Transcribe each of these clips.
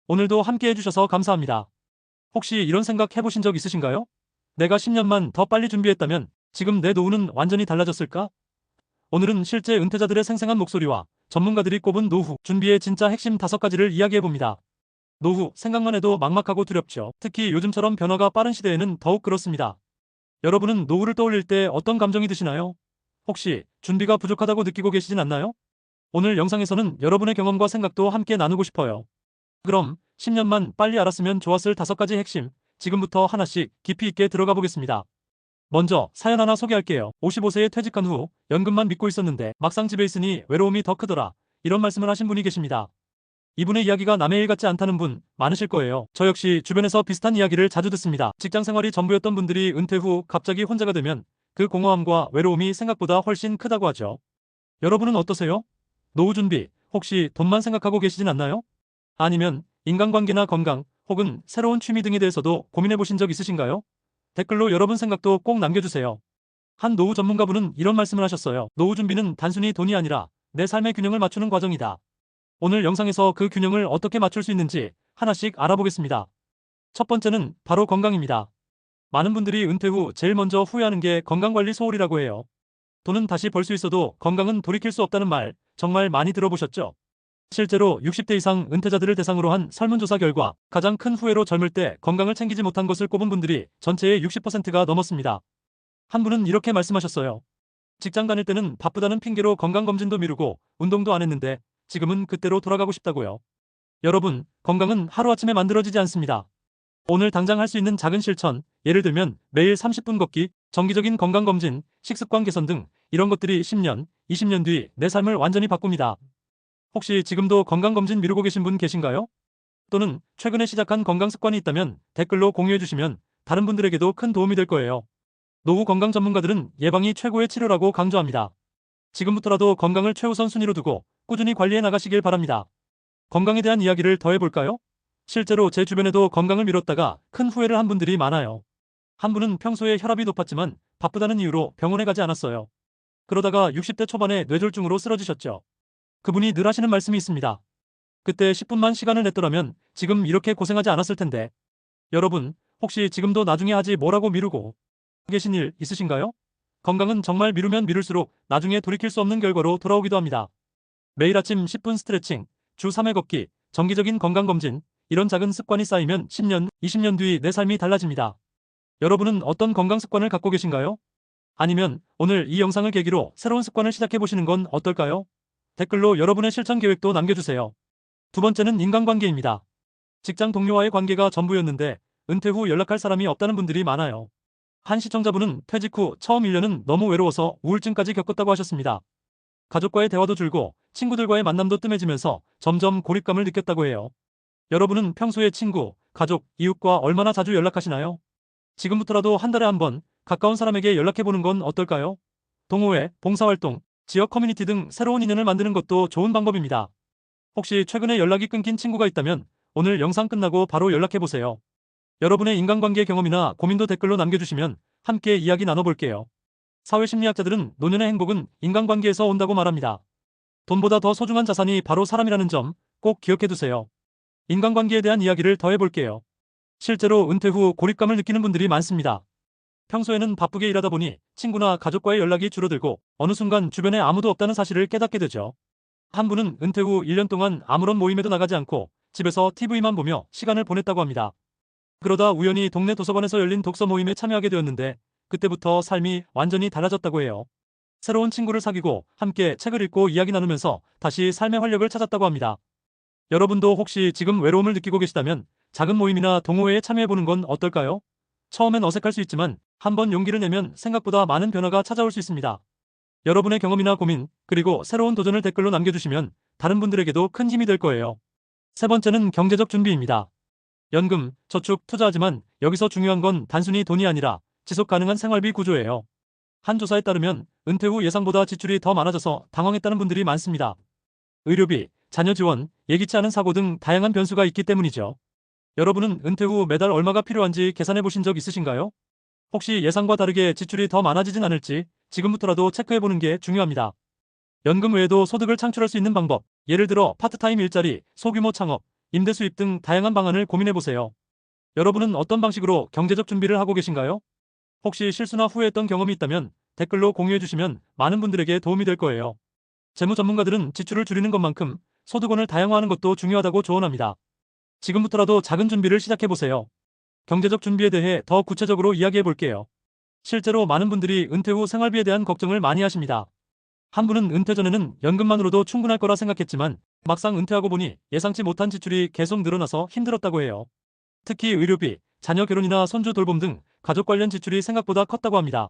오늘도 함께 해주셔서 감사합니다. 혹시 이런 생각 해보신 적 있으신가요? 내가 10년만 더 빨리 준비했다면 지금 내 노후는 완전히 달라졌을까? 오늘은 실제 은퇴자들의 생생한 목소리와 전문가들이 꼽은 노후 준비의 진짜 핵심 5가지를 이야기해봅니다. 노후 생각만 해도 막막하고 두렵죠. 특히 요즘처럼 변화가 빠른 시대에는 더욱 그렇습니다. 여러분은 노후를 떠올릴 때 어떤 감정이 드시나요? 혹시 준비가 부족하다고 느끼고 계시진 않나요? 오늘 영상에서는 여러분의 경험과 생각도 함께 나누고 싶어요. 그럼 10년만 빨리 알았으면 좋았을 5가지 핵심, 지금부터 하나씩 깊이 있게 들어가 보겠습니다. 먼저 사연 하나 소개할게요. 55세에 퇴직한 후 연금만 믿고 있었는데 막상 집에 있으니 외로움이 더 크더라. 이런 말씀을 하신 분이 계십니다. 이분의 이야기가 남의 일 같지 않다는 분 많으실 거예요. 저 역시 주변에서 비슷한 이야기를 자주 듣습니다. 직장 생활이 전부였던 분들이 은퇴 후 갑자기 혼자가 되면 그 공허함과 외로움이 생각보다 훨씬 크다고 하죠. 여러분은 어떠세요? 노후 준비, 혹시 돈만 생각하고 계시진 않나요? 아니면 인간관계나 건강, 혹은 새로운 취미 등에 대해서도 고민해 보신 적 있으신가요? 댓글로 여러분 생각도 꼭 남겨주세요. 한 노후 전문가분은 이런 말씀을 하셨어요. 노후 준비는 단순히 돈이 아니라 내 삶의 균형을 맞추는 과정이다. 오늘 영상에서 그 균형을 어떻게 맞출 수 있는지 하나씩 알아보겠습니다. 첫 번째는 바로 건강입니다. 많은 분들이 은퇴 후 제일 먼저 후회하는 게 건강관리 소홀이라고 해요. 돈은 다시 벌 수 있어도 건강은 돌이킬 수 없다는 말 정말 많이 들어보셨죠? 실제로 60대 이상 은퇴자들을 대상으로 한 설문조사 결과 가장 큰 후회로 젊을 때 건강을 챙기지 못한 것을 꼽은 분들이 전체의 60%가 넘었습니다. 한 분은 이렇게 말씀하셨어요. 직장 다닐 때는 바쁘다는 핑계로 건강검진도 미루고 운동도 안 했는데 지금은 그때로 돌아가고 싶다고요. 여러분, 건강은 하루아침에 만들어지지 않습니다. 오늘 당장 할 수 있는 작은 실천, 예를 들면 매일 30분 걷기, 정기적인 건강검진, 식습관 개선 등 이런 것들이 10년, 20년 뒤 내 삶을 완전히 바꿉니다. 혹시 지금도 건강검진 미루고 계신 분 계신가요? 또는 최근에 시작한 건강 습관이 있다면 댓글로 공유해 주시면 다른 분들에게도 큰 도움이 될 거예요. 노후 건강 전문가들은 예방이 최고의 치료라고 강조합니다. 지금부터라도 건강을 최우선 순위로 두고 꾸준히 관리해 나가시길 바랍니다. 건강에 대한 이야기를 더 해볼까요? 실제로 제 주변에도 건강을 미뤘다가 큰 후회를 한 분들이 많아요. 한 분은 평소에 혈압이 높았지만 바쁘다는 이유로 병원에 가지 않았어요. 그러다가 60대 초반에 뇌졸중으로 쓰러지셨죠. 그분이 늘 하시는 말씀이 있습니다. 그때 10분만 시간을 냈더라면 지금 이렇게 고생하지 않았을 텐데. 여러분, 혹시 지금도 나중에 하지 뭐라고 미루고 계신 일 있으신가요? 건강은 정말 미루면 미룰수록 나중에 돌이킬 수 없는 결과로 돌아오기도 합니다. 매일 아침 10분 스트레칭, 주 3회 걷기, 정기적인 건강검진, 이런 작은 습관이 쌓이면 10년, 20년 뒤 내 삶이 달라집니다. 여러분은 어떤 건강 습관을 갖고 계신가요? 아니면 오늘 이 영상을 계기로 새로운 습관을 시작해보시는 건 어떨까요? 댓글로 여러분의 실천 계획도 남겨주세요. 두 번째는 인간관계입니다. 직장 동료와의 관계가 전부였는데 은퇴 후 연락할 사람이 없다는 분들이 많아요. 한 시청자분은 퇴직 후 처음 1년은 너무 외로워서 우울증까지 겪었다고 하셨습니다. 가족과의 대화도 줄고 친구들과의 만남도 뜸해지면서 점점 고립감을 느꼈다고 해요. 여러분은 평소에 친구, 가족, 이웃과 얼마나 자주 연락하시나요? 지금부터라도 한 달에 한 번 가까운 사람에게 연락해보는 건 어떨까요? 동호회, 봉사활동, 지역 커뮤니티 등 새로운 인연을 만드는 것도 좋은 방법입니다. 혹시 최근에 연락이 끊긴 친구가 있다면 오늘 영상 끝나고 바로 연락해보세요. 여러분의 인간관계 경험이나 고민도 댓글로 남겨주시면 함께 이야기 나눠볼게요. 사회심리학자들은 노년의 행복은 인간관계에서 온다고 말합니다. 돈보다 더 소중한 자산이 바로 사람이라는 점 꼭 기억해두세요. 인간관계에 대한 이야기를 더 해볼게요. 실제로 은퇴 후 고립감을 느끼는 분들이 많습니다. 평소에는 바쁘게 일하다 보니 친구나 가족과의 연락이 줄어들고 어느 순간 주변에 아무도 없다는 사실을 깨닫게 되죠. 한 분은 은퇴 후 1년 동안 아무런 모임에도 나가지 않고 집에서 TV만 보며 시간을 보냈다고 합니다. 그러다 우연히 동네 도서관에서 열린 독서 모임에 참여하게 되었는데 그때부터 삶이 완전히 달라졌다고 해요. 새로운 친구를 사귀고 함께 책을 읽고 이야기 나누면서 다시 삶의 활력을 찾았다고 합니다. 여러분도 혹시 지금 외로움을 느끼고 계시다면 작은 모임이나 동호회에 참여해보는 건 어떨까요? 처음엔 어색할 수 있지만 한번 용기를 내면 생각보다 많은 변화가 찾아올 수 있습니다. 여러분의 경험이나 고민, 그리고 새로운 도전을 댓글로 남겨주시면 다른 분들에게도 큰 힘이 될 거예요. 세 번째는 경제적 준비입니다. 연금, 저축, 투자하지만 여기서 중요한 건 단순히 돈이 아니라 지속 가능한 생활비 구조예요. 한 조사에 따르면 은퇴 후 예상보다 지출이 더 많아져서 당황했다는 분들이 많습니다. 의료비, 자녀 지원, 예기치 않은 사고 등 다양한 변수가 있기 때문이죠. 여러분은 은퇴 후 매달 얼마가 필요한지 계산해 보신 적 있으신가요? 혹시 예상과 다르게 지출이 더 많아지진 않을지 지금부터라도 체크해 보는 게 중요합니다. 연금 외에도 소득을 창출할 수 있는 방법, 예를 들어 파트타임 일자리, 소규모 창업, 임대 수입 등 다양한 방안을 고민해보세요. 여러분은 어떤 방식으로 경제적 준비를 하고 계신가요? 혹시 실수나 후회했던 경험이 있다면 댓글로 공유해주시면 많은 분들에게 도움이 될 거예요. 재무 전문가들은 지출을 줄이는 것만큼 소득원을 다양화하는 것도 중요하다고 조언합니다. 지금부터라도 작은 준비를 시작해보세요. 경제적 준비에 대해 더 구체적으로 이야기해볼게요. 실제로 많은 분들이 은퇴 후 생활비에 대한 걱정을 많이 하십니다. 한 분은 은퇴 전에는 연금만으로도 충분할 거라 생각했지만 막상 은퇴하고 보니 예상치 못한 지출이 계속 늘어나서 힘들었다고 해요. 특히 의료비, 자녀 결혼이나 손주 돌봄 등 가족 관련 지출이 생각보다 컸다고 합니다.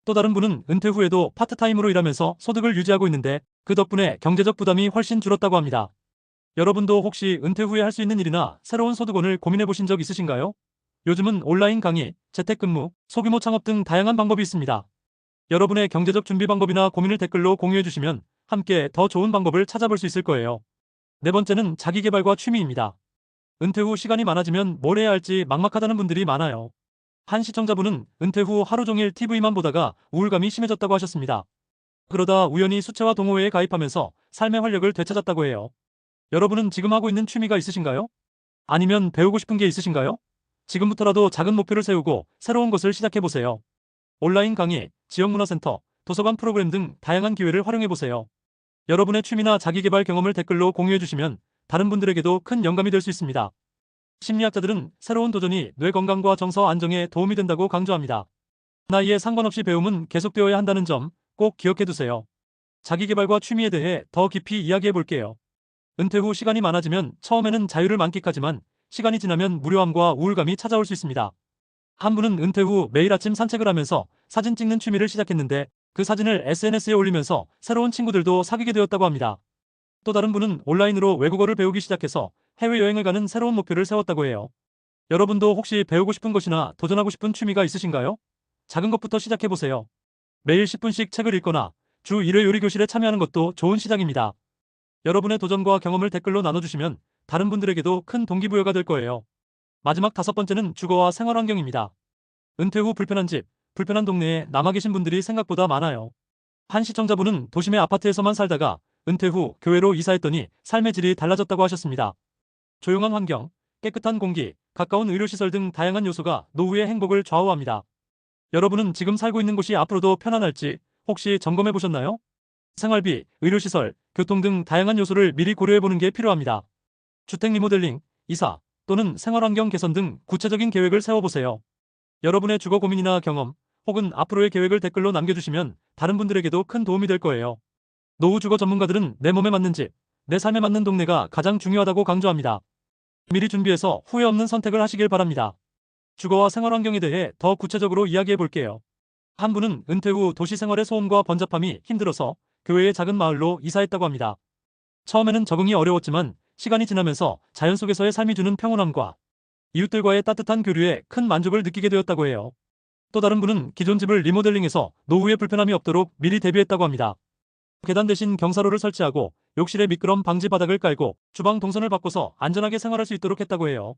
또 다른 분은 은퇴 후에도 파트타임으로 일하면서 소득을 유지하고 있는데 그 덕분에 경제적 부담이 훨씬 줄었다고 합니다. 여러분도 혹시 은퇴 후에 할 수 있는 일이나 새로운 소득원을 고민해 보신 적 있으신가요? 요즘은 온라인 강의, 재택근무, 소규모 창업 등 다양한 방법이 있습니다. 여러분의 경제적 준비 방법이나 고민을 댓글로 공유해 주시면 함께 더 좋은 방법을 찾아볼 수 있을 거예요. 네 번째는 자기계발과 취미입니다. 은퇴 후 시간이 많아지면 뭘 해야 할지 막막하다는 분들이 많아요. 한 시청자분은 은퇴 후 하루 종일 TV만 보다가 우울감이 심해졌다고 하셨습니다. 그러다 우연히 수채화 동호회에 가입하면서 삶의 활력을 되찾았다고 해요. 여러분은 지금 하고 있는 취미가 있으신가요? 아니면 배우고 싶은 게 있으신가요? 지금부터라도 작은 목표를 세우고 새로운 것을 시작해보세요. 온라인 강의, 지역문화센터, 도서관 프로그램 등 다양한 기회를 활용해보세요. 여러분의 취미나 자기계발 경험을 댓글로 공유해주시면 다른 분들에게도 큰 영감이 될 수 있습니다. 심리학자들은 새로운 도전이 뇌 건강과 정서 안정에 도움이 된다고 강조합니다. 나이에 상관없이 배움은 계속되어야 한다는 점 꼭 기억해두세요. 자기계발과 취미에 대해 더 깊이 이야기해볼게요. 은퇴 후 시간이 많아지면 처음에는 자유를 만끽하지만 시간이 지나면 무료함과 우울감이 찾아올 수 있습니다. 한 분은 은퇴 후 매일 아침 산책을 하면서 사진 찍는 취미를 시작했는데 그 사진을 SNS에 올리면서 새로운 친구들도 사귀게 되었다고 합니다. 또 다른 분은 온라인으로 외국어를 배우기 시작해서 해외여행을 가는 새로운 목표를 세웠다고 해요. 여러분도 혹시 배우고 싶은 것이나 도전하고 싶은 취미가 있으신가요? 작은 것부터 시작해보세요. 매일 10분씩 책을 읽거나 주 1회 요리 교실에 참여하는 것도 좋은 시작입니다. 여러분의 도전과 경험을 댓글로 나눠주시면 다른 분들에게도 큰 동기부여가 될 거예요. 마지막 다섯 번째는 주거와 생활 환경입니다. 은퇴 후 불편한 집, 불편한 동네에 남아 계신 분들이 생각보다 많아요. 한 시청자분은 도심의 아파트에서만 살다가 은퇴 후 교외로 이사했더니 삶의 질이 달라졌다고 하셨습니다. 조용한 환경, 깨끗한 공기, 가까운 의료시설 등 다양한 요소가 노후의 행복을 좌우합니다. 여러분은 지금 살고 있는 곳이 앞으로도 편안할지 혹시 점검해 보셨나요? 생활비, 의료시설, 교통 등 다양한 요소를 미리 고려해 보는 게 필요합니다. 주택 리모델링, 이사 또는 생활환경 개선 등 구체적인 계획을 세워보세요. 여러분의 주거 고민이나 경험 혹은 앞으로의 계획을 댓글로 남겨주시면 다른 분들에게도 큰 도움이 될 거예요. 노후 주거 전문가들은 내 몸에 맞는 집, 내 삶에 맞는 동네가 가장 중요하다고 강조합니다. 미리 준비해서 후회 없는 선택을 하시길 바랍니다. 주거와 생활 환경에 대해 더 구체적으로 이야기해 볼게요. 한 분은 은퇴 후 도시 생활의 소음과 번잡함이 힘들어서 교외의 작은 마을로 이사했다고 합니다. 처음에는 적응이 어려웠지만 시간이 지나면서 자연 속에서의 삶이 주는 평온함과 이웃들과의 따뜻한 교류에 큰 만족을 느끼게 되었다고 해요. 또 다른 분은 기존 집을 리모델링해서 노후에 불편함이 없도록 미리 대비했다고 합니다. 계단 대신 경사로를 설치하고 욕실에 미끄럼 방지 바닥을 깔고 주방 동선을 바꿔서 안전하게 생활할 수 있도록 했다고 해요.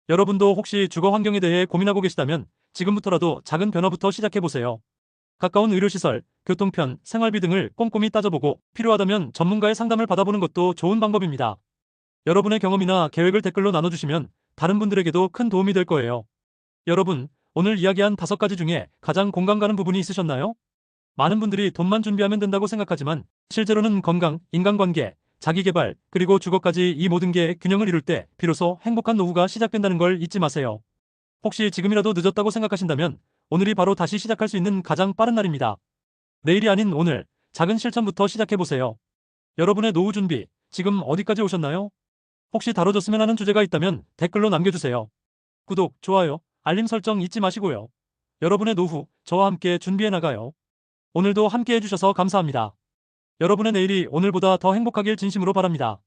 여러분도 혹시 주거 환경에 대해 고민하고 계시다면 지금부터라도 작은 변화부터 시작해보세요. 가까운 의료시설, 교통편, 생활비 등을 꼼꼼히 따져보고 필요하다면 전문가의 상담을 받아보는 것도 좋은 방법입니다. 여러분의 경험이나 계획을 댓글로 나눠주시면 다른 분들에게도 큰 도움이 될 거예요. 여러분, 오늘 이야기한 5가지 중에 가장 공감 가는 부분이 있으셨나요? 많은 분들이 돈만 준비하면 된다고 생각하지만 실제로는 건강, 인간관계, 자기계발, 그리고 주거까지 이 모든 게 균형을 이룰 때 비로소 행복한 노후가 시작된다는 걸 잊지 마세요. 혹시 지금이라도 늦었다고 생각하신다면 오늘이 바로 다시 시작할 수 있는 가장 빠른 날입니다. 내일이 아닌 오늘, 작은 실천부터 시작해보세요. 여러분의 노후 준비, 지금 어디까지 오셨나요? 혹시 다뤄줬으면 하는 주제가 있다면 댓글로 남겨주세요. 구독, 좋아요, 알림 설정 잊지 마시고요. 여러분의 노후, 저와 함께 준비해 나가요. 오늘도 함께 해주셔서 감사합니다. 여러분의 내일이 오늘보다 더 행복하길 진심으로 바랍니다.